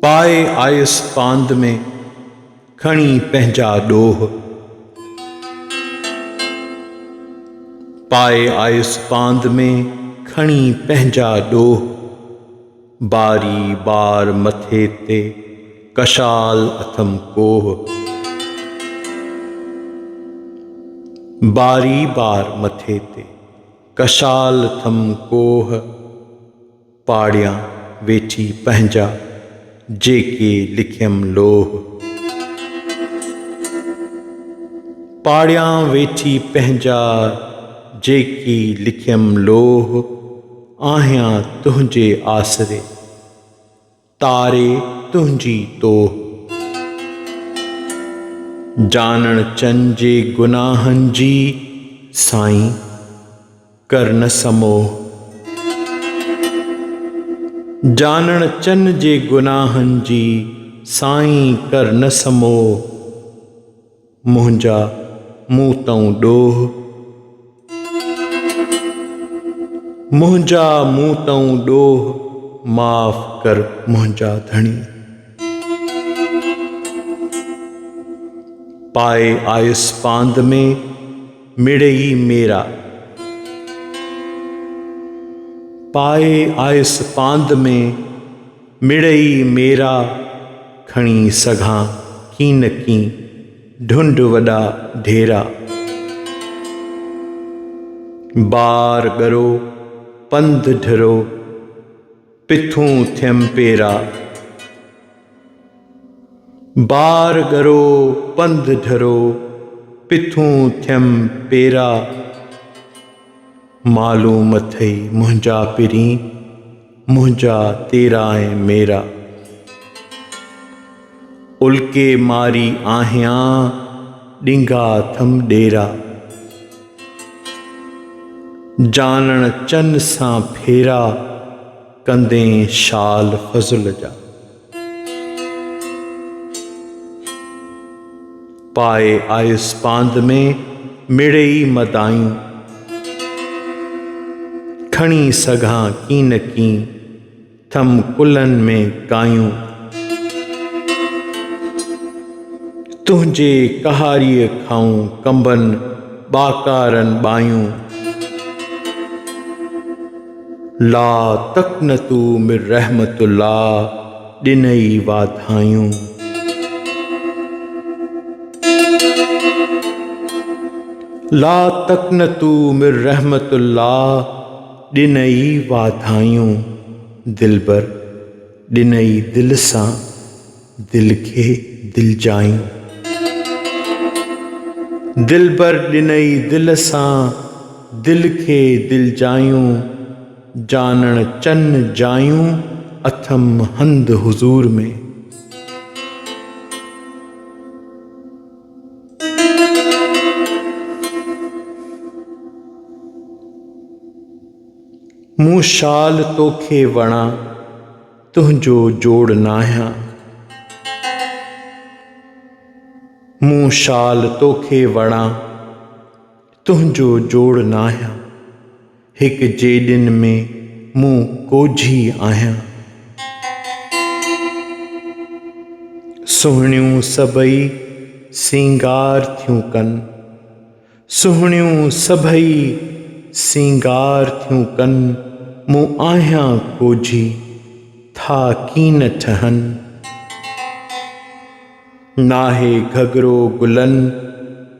पाए आयुस पांद में खणी पंहिंजा ॾोह। पाए आयुस पांद में खणी पंहिंजा ॾोह। बारी बार मथे ते कशाल अथम कोह। बारी बार मथे ते कशाल अथम कोह। पाड़ियां वेठी पंहिंजा जेके लिखियम लोह। पाड़ियां वेठी पंहिंजा जेकी लिखियम लोह। आहियां तुंहिंजे आसरे तारे तुंहिंजी तोह। जानण चन जे गुनाहनि जी साईं कर न समोह। जानण चन जे गुनाहनि जी साईं कर न समोह। मुंहिंजा मूं तऊं ॾोह। मुंहिंजा मूं तऊं ॾोह माफ़ कर मुंहिंजा धणी। पाए आयुस पांद में मिड़ई मेरा। पाए आयुस पांद में मिड़ई मेरा। खणी सघां कीं न कीं ढूंढ वॾा ढेरा। बार ॻरो पंध ढिरो पिथूं थियम पेरा। बार ॻरो पंध ढिरो पिथूं थियम पेरा। मालूम अथई मुंहिंजा पिरीं मुंहिंजा तेरा ऐं मेरा। उल्के मारी आहियां ॾींगा थम ॾेरा। जानण चन सां फेरा कंदे शाल फज़ुल जा। पाए आयुस पांद में मिड़ई मदायूं। खणी सघां कीं न कीं थम कुलनि में कायूं। तुंहिंजे कहारीअ खाऊं कंबनि ॿाकारनि ॿायूं। ला तक़नतू मिर रहमतुल्लाह ॾिनई वाधायूं। ला तक़नतू मिर रहमतुल्लाह ॾिनई वाधायूं। दिलबर ॾिनई दिल सां दिल खे दिलजायूं। दिलबर ॾिनई दिल सां दिल खे दिलजायूं। जानण चन जायूं अथम हंध हुज़ूर में। मूं शाल तोखे वणा तुंहिंजो जोड़ नाहियां। मूं शाल तोखे वणा तुंहिंजो जोड़ नाहियां। हिक जेॾिन में मूं कोझी आहियां। सुहिणियूं सभई सींगार थियूं कनि। सुहिणियूं सभई सींगार थियूं कनि। मूं आहियां कोझी था कीं न ठहनि। नाहे घघरो गुलनि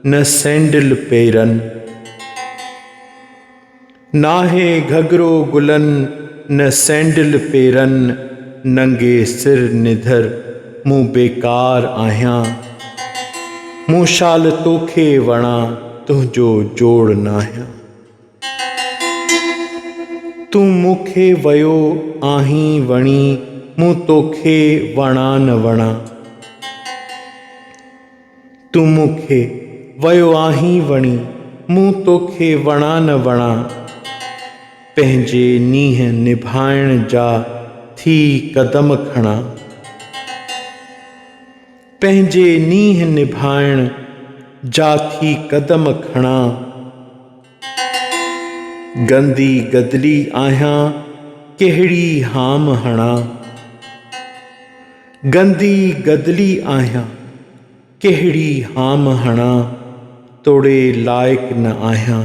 न सैंडल पेरनि। नाहे घघरो गुलनि न सैंडल पेरनि। नंगे सिर निधर मूं बेकार आहियां। मूं शाल तोखे वणा तुंहिंजो जोड़ नाहियां। तूं मूंखे वयो आहीं वणी मूं तोखे वणा न वणा। तूं मूंखे वयो आहीं वणी मूं तोखे वणा न वणा। पंहिंजे नींहं निभाइण जा थी कदम खणा। पंहिंजे नींहं निभाइण जा थी कदम खणा। गंदी गदली आहियां कहिड़ी हाम हणा। गंदी गदली आहियां कहिड़ी हाम हणा तोड़े लाइक़ न आहियां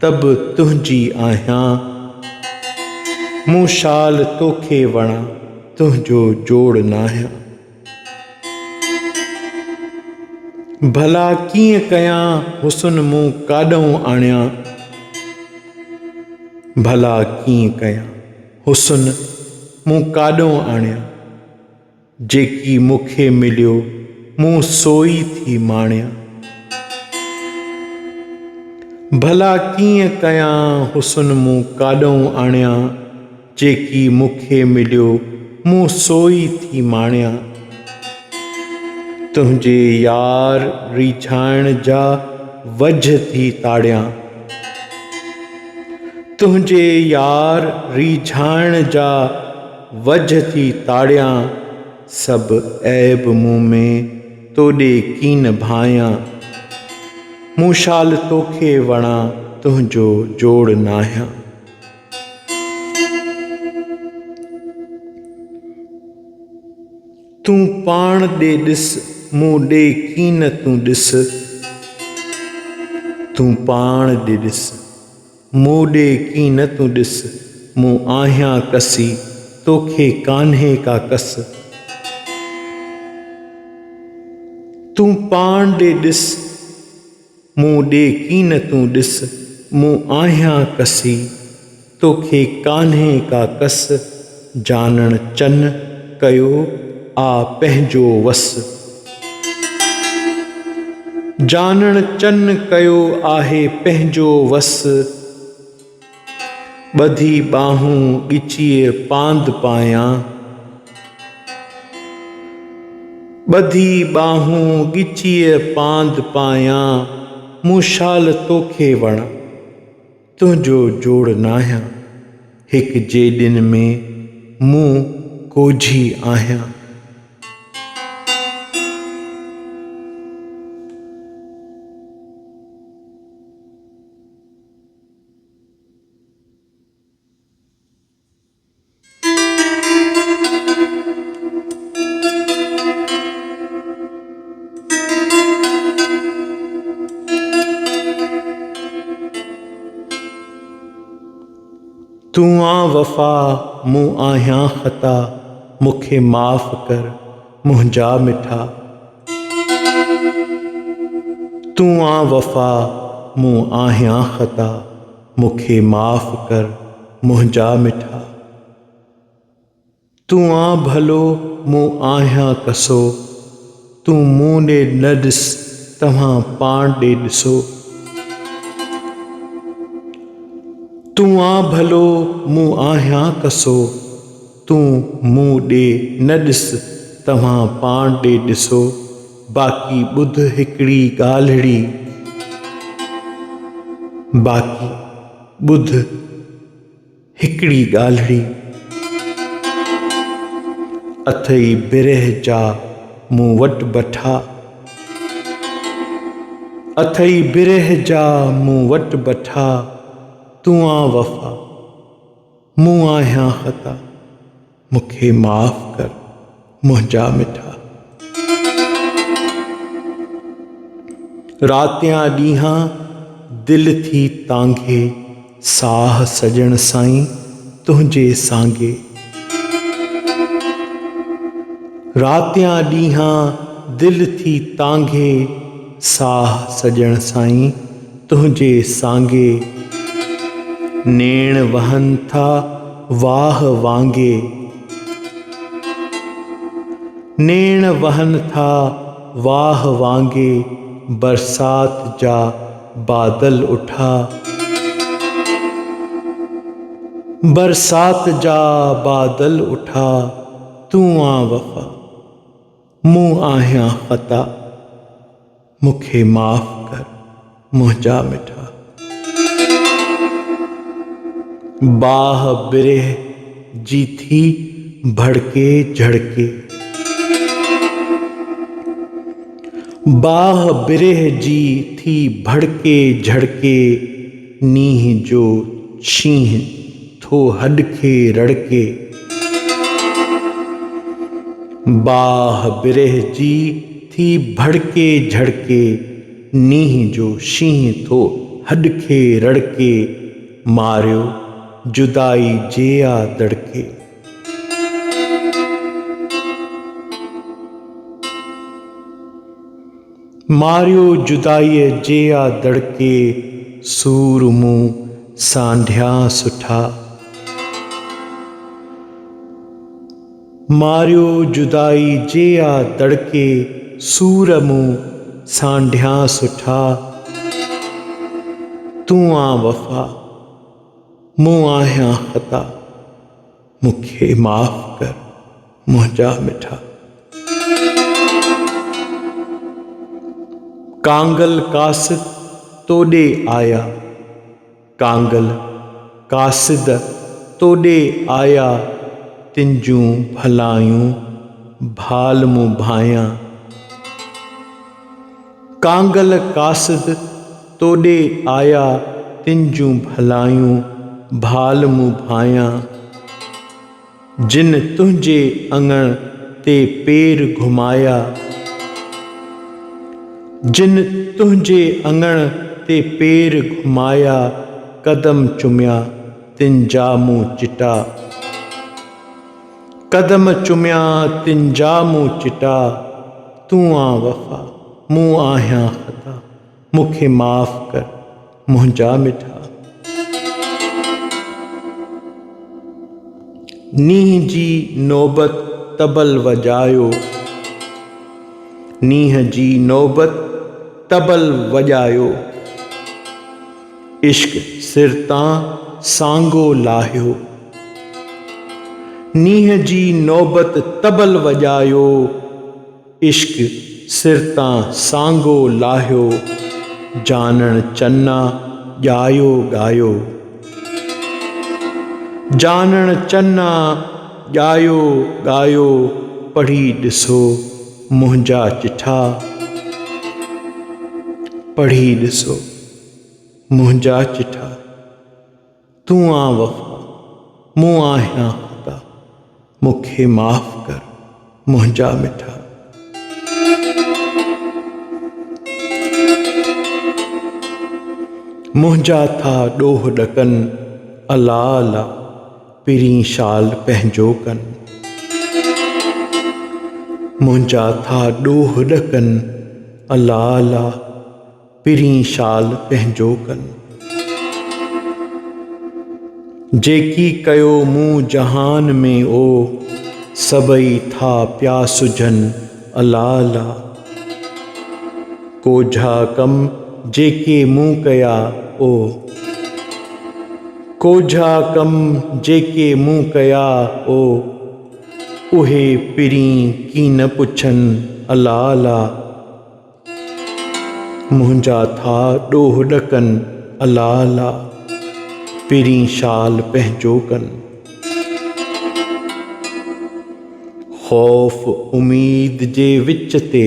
तब तुंहिंजी आहियां मूं शाल तोखे वणा तुंहिंजो जोड़ न आहियां। भला कीअं कयां हुस्न मूं काॾों आणियां भला कीअं कयां हुस्न मूं काॾों आणियां जेकी मूंखे मिलियो मूं सोई थी माणियां। भला कीअं कयां हुस्न मूं काॾों आणियां जेकी मूंखे मिलियो मूं सोई थी माणियां। तुंहिंजे यार रिझाइण जा वझ थी ताड़ियां तुंहिंजे यार रिझाइण जा वझ थी ताड़ियां सभु ऐब मूं में तोॾे कीन भायां मूं शाल तोखे वणा तुंहिंजो जोड़ न आहियां। तूं पाण ॾे ॾिस मूं ॾे कीन तूं ॾिस तूं पाण ॾे ॾिस मूं ॾे कीन तूं ॾिस मूं आहियां कसी तोखे कान्हे का कस। तूं पाण ॾे ॾिस मूं ॾे कीन तूं ॾिस मूं आहियां कसी तोखे कान्हे का कस। जानण चन कयो आ पंहिंजो वस जानण चन कयो आहे पंहिंजो वस। ॿधी ॿाहूं ॻिचीअ पांद पायां ॿधी ॿाहूं ॻिचीअ पांद पायां मूं शाल तोखे वणा तुंहिंजो जोड़ न आहियां हिकु जेॾिन में मूं कोझी आहियां। तूं आ वफ़ा मूं आहियां ख़ता मूंखे माफ़ कर मुंहिंजा मिठा। तूं आ वफ़ा मूं आहियां ख़ता मूंखे माफ़ कर मुंहिंजा मिठा। तूं आ भलो मूं आहियां कसो तूं मूं ॾे न ॾिस तव्हां पाण ॾे ॾिसो। तूं आ भलो मूं आहियां कसो तूं मूं ॾे न ॾिस तव्हां पाण ॾे ॾिसो। बाक़ी ॿुध हिकिड़ी ॻाल्हिड़ी बाक़ी ॿुध हिकिड़ी ॻाल्हिड़ी अथई बिरह जा मूं वटि बठा अथई बिरह जा मूं वटि बठा। तूं आ वफ़ा मूं आहियां ख़ता मूंखे माफ़ कर मुंहिंजा मिठा। रातियां ॾींहां दिलि थी तांघे साह सॼण साईं तुंहिंजे सांगे। रातियां ॾींहां दिलि थी तांघे साह सॼण साईं तुंहिंजे सांगे। नेण वहनि था वाह वांगे नेण वहनि था वाह वांगे बरसात जा बादल उठा बरसात जा बादल उठा। तूं आ वफ़ा मूं आहियां ख़ता मूंखे माफ़ कर मुंहिंजा मिठा। बाह बिरह जी थी भड़के झड़के बाह बिरह जी थी भड़के झड़के नींहं जो शींहं थो हॾ खे रड़के। बाह बिरह जी थी भड़के झड़के, नींह जो शींह थो हडके रड़के, मारियो जुदाई जे आ दड़के। मारियो जुदाई जे आ दड़के, सूर मूं सांढिया सुठा। मारियो जुदाई जे आ दड़के, सूर मूं सांढिया सुठा। तूं आ वफ़ा मूं आहियां ख़ता, मूंखे माफ़ कर मुंहिंजा मिठा। कांगल कासिद तोॾे आया, कांगल कासिद तोॾे आया, तिंजूं भलायूं भाल मूं भायां। कांगल कासिद तोॾे आया, तिंजूं भलायूं भाल मूं भायां। जिन तुंहिंजे अङण ते पेर घुमाया, जिन तुंहिंजे अङण ते पेर घुमाया, कदम चुमिया तिन जा मूं चिटा। कदम चुमिया तिन जा मूं चिटा। तूं आ वफ़ा मूं आहियां ख़ता, मूंखे माफ़ कर मुंहिंजा मिठा। नींहं जी नौबत तबल वॼायो, नींहं जी नौबत तबल वॼायो, इश्क सिर तां सांगो लाहियो। नींहं जी नौबत तबल वॼायो, इश्क सिर तां सांगो लाहियो। जानण चन्ना ॼायो ॻायो, जानण चन्ना ॼायो ॻायो, पढ़ी ॾिसो मुंहिंजा चिठा। पढ़ी ॾिसो मुंहिंजा चिठा। तूं आ वफ़ा मूं आहियां ख़ता, मूंखे माफ़ कर मुंहिंजा मिठा। मुंहिंजा था ॾोह ॾकनि अला अला, पिरीं शाल पंहिंजो कनि। मुंहिंजा था ॾोह ॾकनि अला अला, पिरीं शाल पंहिंजो कनि। जेकी कयो मूं जहान में ओ, सभई था पिया सुझनि अला अला। कोझा कम जेके मूं कया ओ, कोझा कम जेके मूं कया ओ, उहे पिरीं की न पुछनि अला अला। मुंहिंजा था ॾोह ॾकनि अला अला, पिरीं शाल पंहिंजो कनि। ख़ौफ़ उमीद जे विच ते,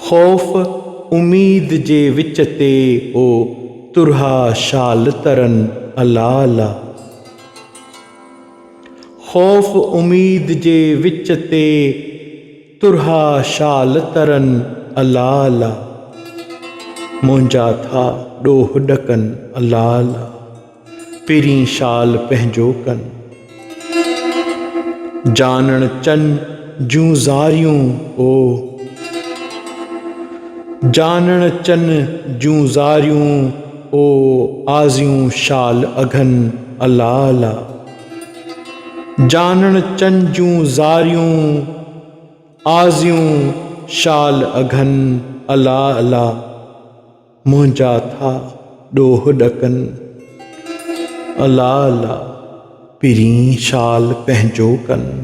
ख़ौफ़ उमीद जे विच ते, ओ तुरहा शाल तरनि अला अला। ख़ौफ़ उमीद जे विच ते, तुरहा शाल तरनि अला अला। मुंहिंजा था ॾोह ॾकनि अला अला, पिरीं शाल पंहिंजो कनि। जानण चन जूं ज़ारियूं ओ, जानण चन जूं ज़ारियूं ओ, आज़ियूं शाल अघनि अला अला। जानण चन जूं ज़ारियूं, आज़ियूं शाल अघनि अला अला। मुंहिंजा था ॾोह ॾकनि अला अला, पिरीं शाल पंहिंजो कनि।